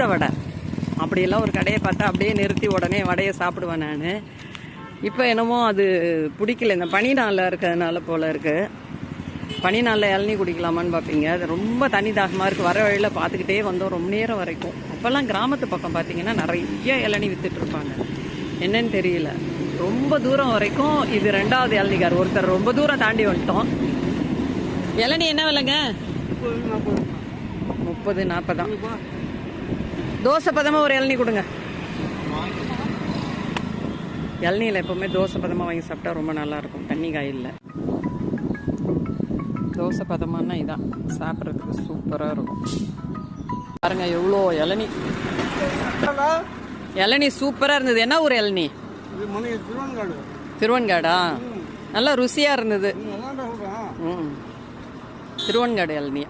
உளுந்த வடை. அப்படியெல்லாம் ஒரு கடையை பார்த்தா அப்படியே நிறுத்தி உடனே வடையை சாப்பிடுவேன் நான். இப்போ என்னமோ அது பிடிக்கல, இந்த பனி நாளில் இருக்கிறதுனால போல் இருக்குது. பனி நாளில் இளநீ குடிக்கலாமான்னு பார்ப்பீங்க, அது ரொம்ப தண்ணி தாகமாக இருக்குது. வர வழியில் பார்த்துக்கிட்டே வந்தோம் ரொம்ப நேரம் வரைக்கும். அப்போல்லாம் கிராமத்து பக்கம் பார்த்தீங்கன்னா நிறைய இளநீ விற்றுட்ருப்பாங்க. என்னன்னு தெரியல, ரொம்ப தூரம் வரைக்கும். இது 2வது இளநீக்கார் ஒருத்தர், ரொம்ப தூரம் தாண்டி வந்துட்டோம். இளநீ என்ன விலைங்க? 30-40. தோசை பதமாக ஒரு இளநீ கொடுங்க. இளநீயில் எப்போவுமே தோசை பதமாக வாங்கி சாப்பிட்டா ரொம்ப நல்லாயிருக்கும், தண்ணி காயில். தோசை பதமானா இதான் சாப்பிட்றதுக்கு சூப்பராக இருக்கும். பாருங்க எவ்வளோ இளநீ. இளநீ சூப்பராக இருந்தது. என்ன ஊர் இளநீ? திருவன்காடா? நல்லா ருசியாக இருந்தது. திருவன்காடு இளநீ.